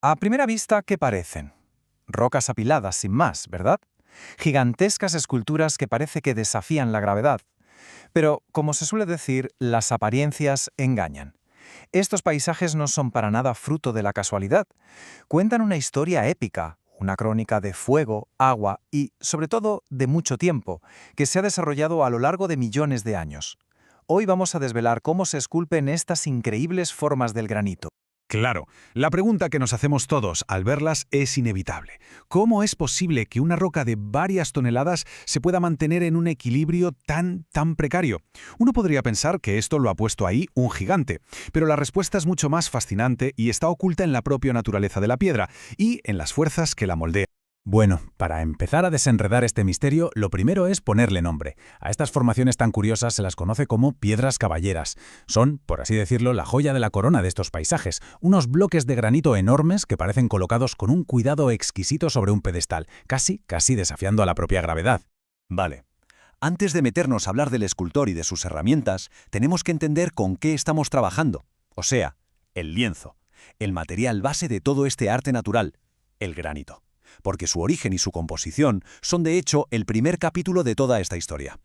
A primera vista, ¿qué parecen? Rocas apiladas, sin más, ¿verdad? Gigantescas esculturas que parece que desafían la gravedad. Pero, como se suele decir, las apariencias engañan. Estos paisajes no son para nada fruto de la casualidad. Cuentan una historia épica, una crónica de fuego, agua y, sobre todo, de mucho tiempo, que se ha desarrollado a lo largo de millones de años. Hoy vamos a desvelar cómo se esculpen estas increíbles formas del granito. Claro, la pregunta que nos hacemos todos al verlas es inevitable. ¿Cómo es posible que una roca de varias toneladas se pueda mantener en un equilibrio tan precario? Uno podría pensar que esto lo ha puesto ahí un gigante, pero la respuesta es mucho más fascinante y está oculta en la propia naturaleza de la piedra y en las fuerzas que la moldean. Bueno, para empezar a desenredar este misterio, lo primero es ponerle nombre. A estas formaciones tan curiosas se las conoce como piedras caballeras. Son, por así decirlo, la joya de la corona de estos paisajes, unos bloques de granito enormes que parecen colocados con un cuidado exquisito sobre un pedestal, casi desafiando a la propia gravedad. Vale. Antes de meternos a hablar del escultor y de sus herramientas, tenemos que entender con qué estamos trabajando. O sea, el lienzo, el material base de todo este arte natural, el granito. Porque su origen y su composición son de hecho el primer capítulo de toda esta historia.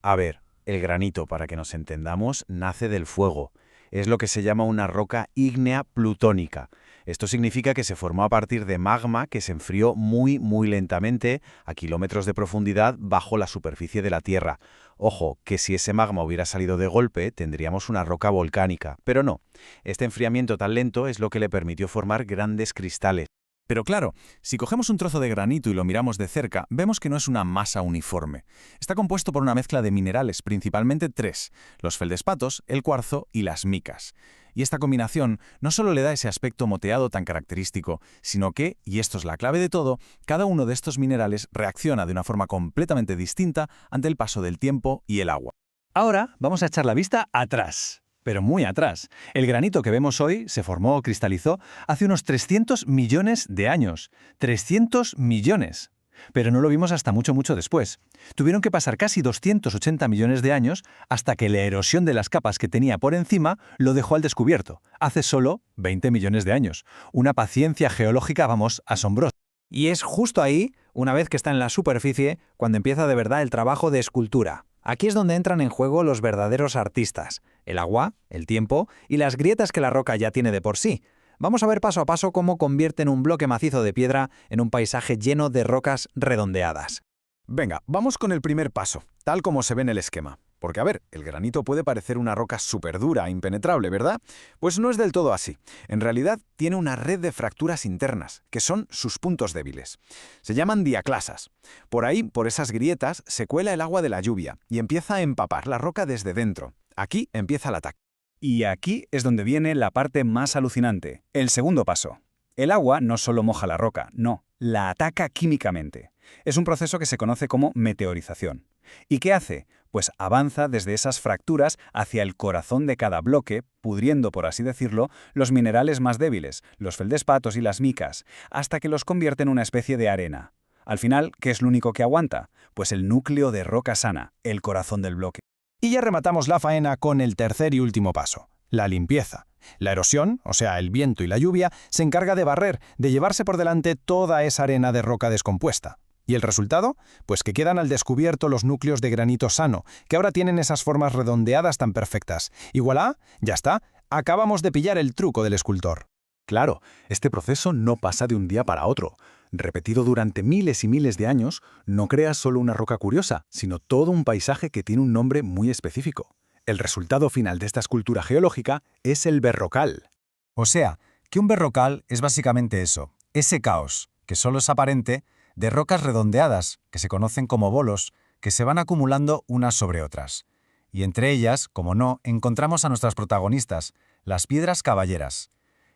A ver, el granito, para que nos entendamos, nace del fuego. Es lo que se llama una roca ígnea plutónica. Esto significa que se formó a partir de magma que se enfrió muy lentamente a kilómetros de profundidad bajo la superficie de la Tierra. Ojo, que si ese magma hubiera salido de golpe, tendríamos una roca volcánica. Pero no, este enfriamiento tan lento es lo que le permitió formar grandes cristales. Pero claro, si cogemos un trozo de granito y lo miramos de cerca, vemos que no es una masa uniforme. Está compuesto por una mezcla de minerales, principalmente tres: los feldespatos, el cuarzo y las micas. Y esta combinación no solo le da ese aspecto moteado tan característico, sino que, y esto es la clave de todo, cada uno de estos minerales reacciona de una forma completamente distinta ante el paso del tiempo y el agua. Ahora vamos a echar la vista atrás. Pero muy atrás. El granito que vemos hoy se formó o cristalizó hace unos 300 millones de años. 300 millones. Pero no lo vimos hasta mucho después. Tuvieron que pasar casi 280 millones de años hasta que la erosión de las capas que tenía por encima lo dejó al descubierto. Hace solo 20 millones de años. Una paciencia geológica, asombrosa. Y es justo ahí, una vez que está en la superficie, cuando empieza de verdad el trabajo de escultura. Aquí es donde entran en juego los verdaderos artistas: el agua, el tiempo y las grietas que la roca ya tiene de por sí. Vamos a ver paso a paso cómo convierten un bloque macizo de piedra en un paisaje lleno de rocas redondeadas. Venga, vamos con el primer paso, tal como se ve en el esquema. Porque, a ver, el granito puede parecer una roca súper dura, impenetrable, ¿verdad? Pues no es del todo así. En realidad, tiene una red de fracturas internas, que son sus puntos débiles. Se llaman diaclasas. Por ahí, por esas grietas, se cuela el agua de la lluvia y empieza a empapar la roca desde dentro. Aquí empieza el ataque. Y aquí es donde viene la parte más alucinante, el segundo paso. El agua no solo moja la roca, no, la ataca químicamente. Es un proceso que se conoce como meteorización. ¿Y qué hace? Pues avanza desde esas fracturas hacia el corazón de cada bloque, pudriendo, por así decirlo, los minerales más débiles, los feldespatos y las micas, hasta que los convierte en una especie de arena. Al final, ¿qué es lo único que aguanta? Pues el núcleo de roca sana, el corazón del bloque. Y ya rematamos la faena con el tercer y último paso, la limpieza. La erosión, o sea, el viento y la lluvia, se encarga de barrer, de llevarse por delante toda esa arena de roca descompuesta. ¿Y el resultado? Pues que quedan al descubierto los núcleos de granito sano, que ahora tienen esas formas redondeadas tan perfectas. Y voilà, ya está, acabamos de pillar el truco del escultor. Claro, este proceso no pasa de un día para otro. Repetido durante miles y miles de años, no creas solo una roca curiosa, sino todo un paisaje que tiene un nombre muy específico. El resultado final de esta escultura geológica es el berrocal. O sea, que un berrocal es básicamente eso, ese caos, que solo es aparente, de rocas redondeadas, que se conocen como bolos, que se van acumulando unas sobre otras. Y entre ellas, como no, encontramos a nuestras protagonistas, las piedras caballeras.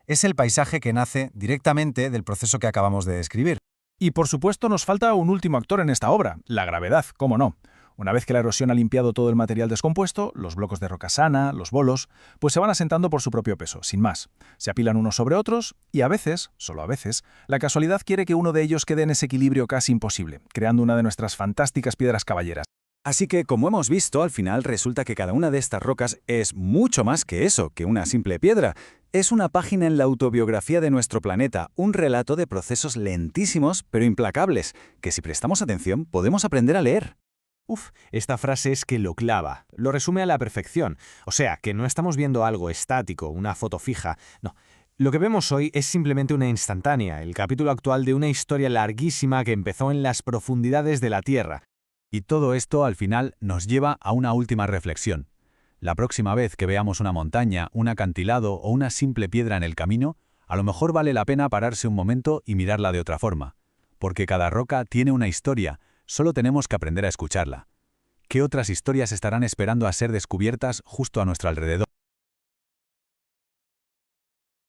Es el paisaje que nace directamente del proceso que acabamos de describir. Y por supuesto nos falta un último actor en esta obra, la gravedad, cómo no. Una vez que la erosión ha limpiado todo el material descompuesto, los blocos de roca sana, los bolos, pues se van asentando por su propio peso, sin más. Se apilan unos sobre otros y a veces, solo a veces, la casualidad quiere que uno de ellos quede en ese equilibrio casi imposible, creando una de nuestras fantásticas piedras caballeras. Así que, como hemos visto, al final resulta que cada una de estas rocas es mucho más que eso, que una simple piedra. Es una página en la autobiografía de nuestro planeta, un relato de procesos lentísimos pero implacables, que si prestamos atención podemos aprender a leer. Esta frase es que lo clava, lo resume a la perfección. O sea, que no estamos viendo algo estático, una foto fija. No, lo que vemos hoy es simplemente una instantánea, el capítulo actual de una historia larguísima que empezó en las profundidades de la Tierra. Y todo esto, al final, nos lleva a una última reflexión. La próxima vez que veamos una montaña, un acantilado o una simple piedra en el camino, a lo mejor vale la pena pararse un momento y mirarla de otra forma. Porque cada roca tiene una historia, solo tenemos que aprender a escucharla. ¿Qué otras historias estarán esperando a ser descubiertas justo a nuestro alrededor?